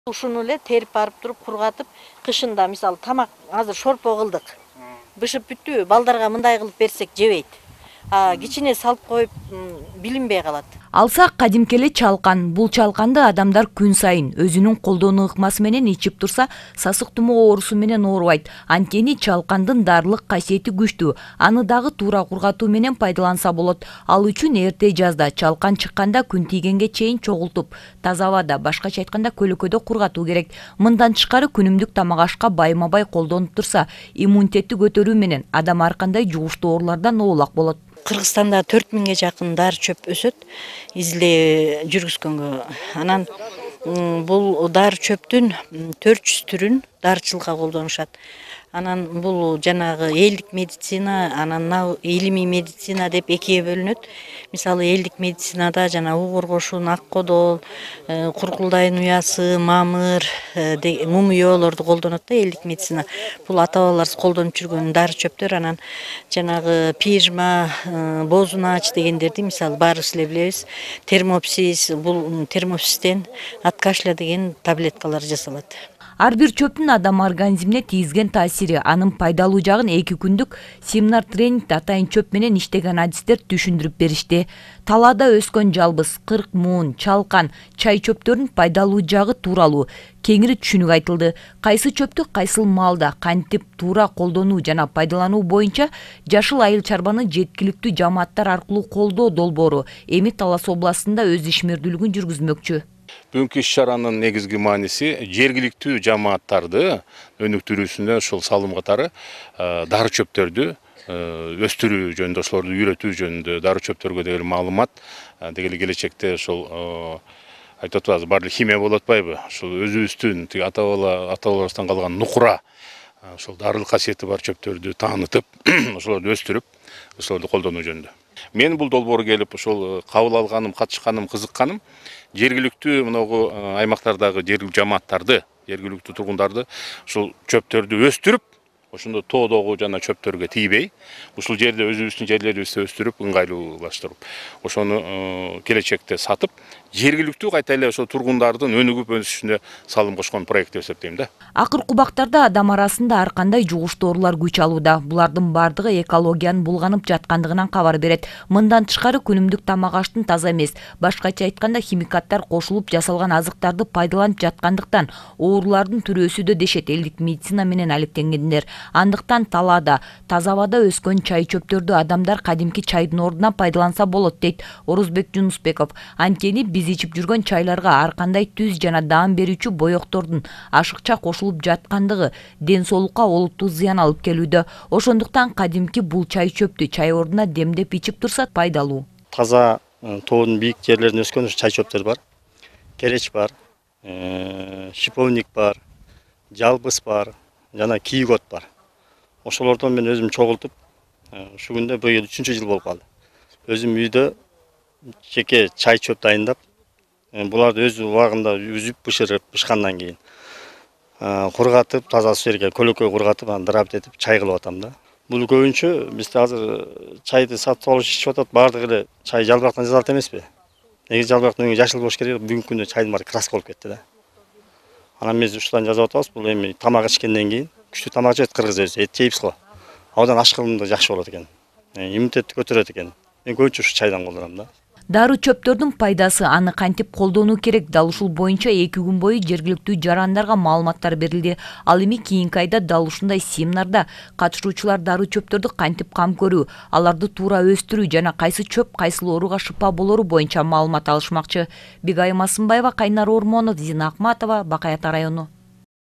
Ушуну эле терип барып туруп кургатып, кышында мисалы тамак азыр шорпо кылдык. Бышып бүттү, балдарга мындай кылып берсек жебейт. Кичине салып коюп билинбей калат. Алсак кадимки эле чалкан. Бул чалканды адамдар күн сайын өзүнүн колдонуу ыкмасы менен ичип турса, сасык тумоо оорусу менен оорубайт. Анткени чалкандын дарылык касиети күчтүү. Аны дагы туура кургатуу менен пайдаланса болот. Ал үчүн эрте жазда чалкан чыкканда күн тийгенге чейин чогултуп, таза абада, башкача айтканда көлөкөдө кургатуу керек. Мындан тышкары күнүмдүк тамак ашка байма-бай колдонуп турса, иммунитетти көтөрүү менен адам ар кандай жугуштуу оорулардан оолак болот. Кыргызстанда 4000-ге жакын дары чөп өсөт, изилдөө жүргүзгөнгө. Анан бул дары чөптүн 400 түрүн дарычылыкка колдонушат. Анан бул жанагы элдик медицина, анан илимий медицина деп экиге бөлүнөт. Мисалы элдик медицинада жана угур кошун, ак кодол, куркулдайын уясы, мамыр, мумиёлорду колдонот да элдик медицина. Бул ата-бабаларыбыз колдонуп жүргөн дары чөптөр. Анан жанагы пижма, бозунач дегендерди мисалы баарыбыз эле билебиз. Термопсис, бул термопсистен от кашля деген таблеткалар жасалат. Ар бир чөптүн адам организмине тийгизген таасири, анын пайдалуу жагын 2 күндүк семинар тренингде атайын чөп менен иштеген адистер түшүндүрүп беришти. Талаада өскөн жалбыз, кырк муун, чалкан, чай чөптөрүнүн пайдалуу жагы тууралуу кеңири түшүнүк айтылды. Кайсы чөптү кайсыл маалда кантип туура колдонуу жана пайдалануу боюнча жашыл айыл чарбаны жеткиликтүү жамааттар аркылуу колдоо долбоору эми Талас областында өз ишмердүүлүгүн жүргүзмөкчү. Бүгүнкү иш-чаранын негизги мааниси жергиликтүү жамааттарды өнүктүрүүсүндө ошол салым катары дары чөптөрдү өстүрүү жөнүндө, ошолорду үйрөтүү жөнүндө, дары чөптөргө деген маалымат дегеле келечекте ошол айтып атпайбыз, баардык химия болуп атпайбы? Ошол өзүбүздүн ата-бабаларыбыздан калган нукура, ошол дарылык касиети бар чөптөрдү таанытып, ошолорду өстүрүп, ошолорду колдонуу жөнүндө. Мен бул долбоорго келип ошол кабыл алганым, катышканым, кызыкканым жергиликтүү мынагу аймактардагы жергиликтүү жамааттарды, жергиликтүү тургундарды ушул чөптөрдү өстүрүп, ошондо тоодогу жана чөптөргө тийбей, ушул жерде өзүбүздүн жерлерибизде өстүрүп, ыңгайлуулаштырып, ошону келечекте сатып, жергиликтүү кайта эле ошол тургундардын өнүгүп өсүшүнө салым кошкон проект деп эсептейм да. Акыркы убактарда адам арасында ар кандай жугуштуу оорулар күч алууда. Булардын бардыгы экологиянын булганып жаткандыгынан кабар берет. Мындан тышкары күнүмдүк тамак аштын таза эмес, башкача айтканда химикаттар кошулуп жасалган азыктарды пайдаланып жаткандыктан оорулардын түрү өсүүдө дешет элдик медицина менен алектенгендер. Андыктан талаада, таза абада өскөн чай чөптөрдү адамдар кадимки чайдын ордуна пайдаланса болот дейт Орузбек Жунусбеков. Анткени биз ичип жүргөн чайларга ар кандай түз жана даам берүүчү боектордун ашыкча кошулуп жаткандыгы ден соолукка олуттуу зыян алып келүүдө. Ошондуктан кадимки бул чай чөптү чай ордуна демдеп ичип турса пайдалуу. Таза тоонун бийик жерлеринде өскөн чай чөптөр бар. Кереч бар, шиповник бар, жалбыз бар, жана кийгот бар. Ошолордон мен өзүм чогултуп, ушу күндө бул 3-жыл болуп калды. Өзүм үйдө жеке чай чөп дайындап, буларды өз убагында үзүп бышырып, бышкандан кийин кургатып, таза су жерге көлөкө кургатып, аны драп этип чай кылып атам да. Бул көбүнчө бизде азыр чайды сатып алып ичип атат, баардыгы эле чай жалбырактан жасалат эмеспи? Негизи жалбырактын өңү жашыл болуш керек, бүгүнкү күндө чайдын баары краска болуп кетти да. Анан биз ушудан жазып атабыз, бул эми тамак ичкенден кийин күчтүү тамак жейт кыргыз өзү, эт жейбиз го. Абдан ашкылымды жакшы болот экен. Иммунитетти көтөрөт экен. Мен көбүнчө ушу чайдан колдоном да. Дары чөптөрдүн пайдасы, аны кантип колдонуу керек, дал ушул боюнча 2 күн бою жергиликтүү жарандарга маалыматтар берилди. Ал эми кийинки айда дал ушундай семинарда катышуучулар дары чөптөрдү кантип кам көрүү, аларды туура өстүрүү жана кайсы чөп кайсыл ооруга шыпа болору боюнча маалымат алышмакчы. Бегайым Асымбаева, Кайнар Ормонов, Зина Акматова, Бакай Ата району.